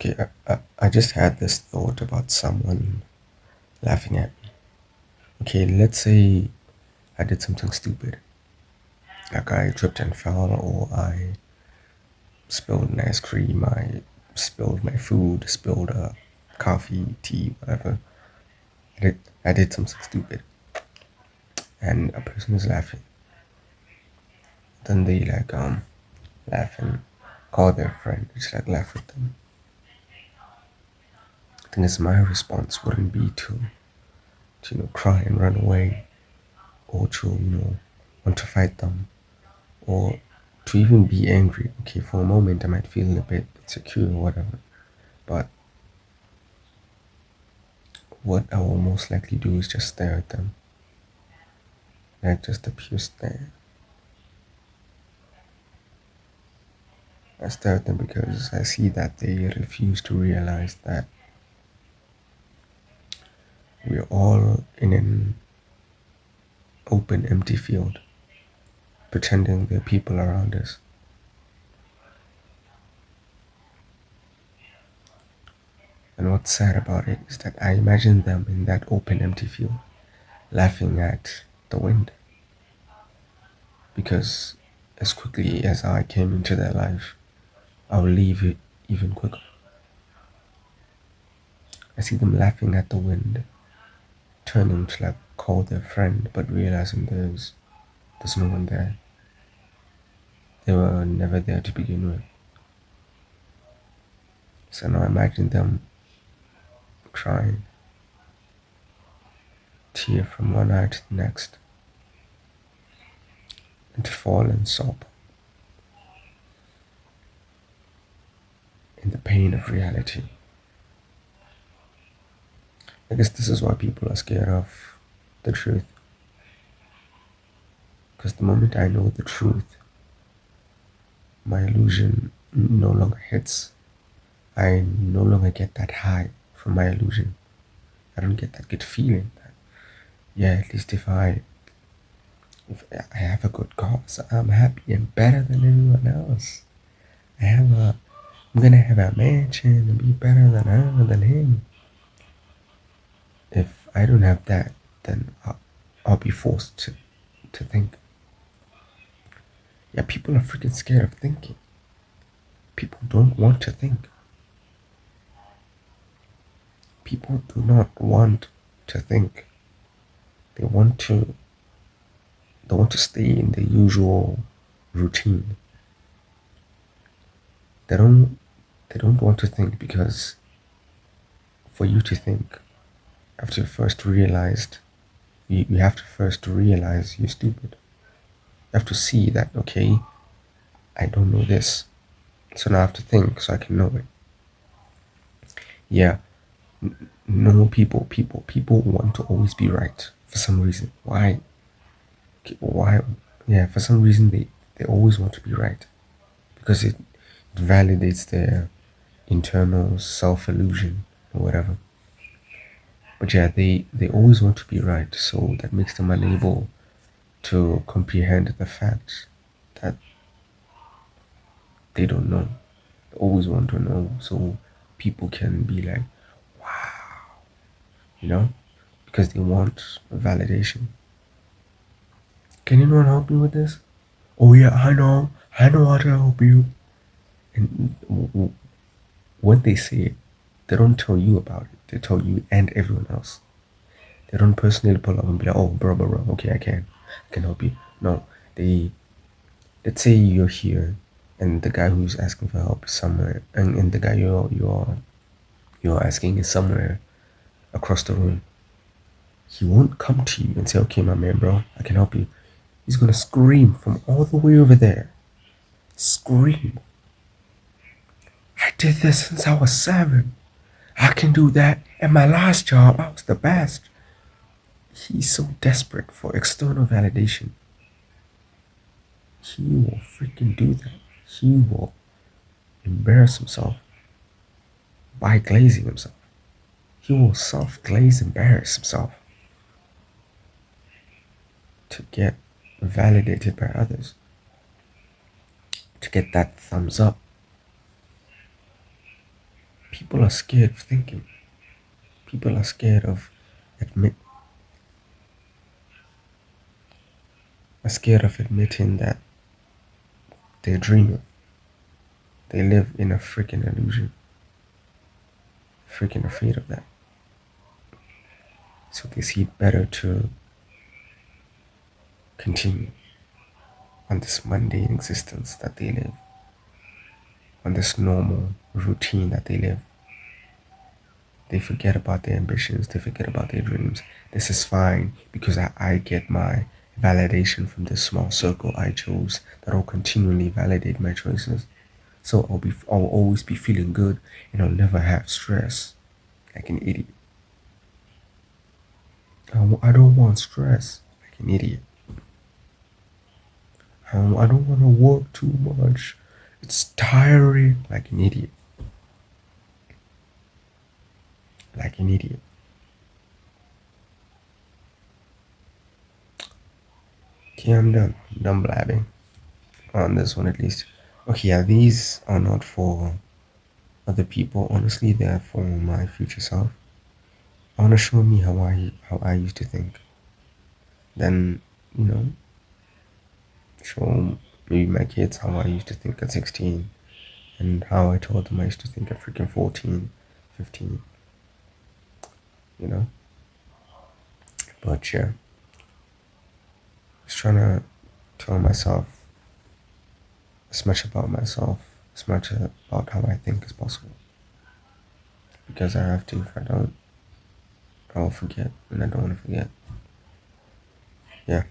Okay, I just had this thought about someone laughing at me. Okay, let's say I did something stupid, like I tripped and fell, or I spilled an ice cream, I spilled my food, spilled coffee, tea, whatever. I did, I did something stupid, and a person is laughing. Then they laugh and call their friend, just like laugh with them. I think it's my response wouldn't be to cry and run away, or to want to fight them, or to even be angry. Okay, for a moment I might feel a bit insecure or whatever, but what I will most likely do is just stare at them, like just a pure stare. I stare at them because I see that they refuse to realize that we're all in an open, empty field, pretending there are people around us. And what's sad about it is that I imagine them in that open, empty field, laughing at the wind, because as quickly as I came into their life, I'll leave it even quicker. I see them laughing at the wind, turning to like call their friend, but realizing there's no one there. They were never there to begin with. So now imagine them crying, tear from one eye to the next, and to fall and sob in the pain of reality. I guess this is why people are scared of the truth. Because the moment I know the truth, my illusion no longer hits. I no longer get that high from my illusion. I don't get that good feeling that, yeah, at least if I have a good cause, I'm happy and better than anyone else. I'm gonna have a mansion and be better than her than him. If I don't have that, then I'll be forced to think. Yeah, people are freaking scared of thinking. People don't want to think. People do not want to think. They want to they want to stay in the usual routine. They don't they don't want to think because for you to think, after you first realized you have to first realize you're stupid. You have to see that okay, I don't know this. So now I have to think so I can know it. Yeah, normal people want to always be right for some reason. Why? Why? Yeah, for some reason they always want to be right because it validates their internal self illusion or whatever. But yeah, they always want to be right, so that makes them unable to comprehend the fact that they don't know. They always want to know, so people can be like, wow, you know, because they want validation. Can anyone help me with this? Oh yeah, I know how to help you. And when they say it, they don't tell you about it. They tell you and everyone else. They don't personally pull up and be like, oh, bro, okay, I can help you. No, they, let's say you're here and the guy who's asking for help is somewhere, and the guy you're asking is somewhere across the room. He won't come to you and say, okay, my man, bro, I can help you. He's gonna scream from all the way over there. Scream. I did this since I was 7. I can do that. At my last job, I was the best. He's so desperate for external validation. He will freaking do that. He will embarrass himself by glazing himself. He will self glaze embarrass himself to get validated by others, to get that thumbs up. people are scared of thinking. People are scared of admit are scared of admitting that they're dreaming. They live in a freaking illusion. Freaking afraid of that. So they see it better to continue on this mundane existence that they live, on this normal routine that they live. They forget about their ambitions, they forget about their dreams. This is fine because I get my validation from this small circle I chose that will continually validate my choices. So I'll always be feeling good and I'll never have stress like an idiot. I don't want stress like an idiot. I don't want to work too much. It's tiring like an idiot. Like an idiot. Okay, I'm done. I'm done blabbing. On this one at least. Okay, yeah, these are not for other people. Honestly, they're for my future self. I want to show me how I used to think. Then, you know, show maybe my kids how I used to think at 16 and how I told them I used to think at freaking 14, 15, you know? But yeah, just trying to tell myself as much about myself, as much about how I think as possible. Because I have to. If I don't, I'll forget, and I don't want to forget. Yeah.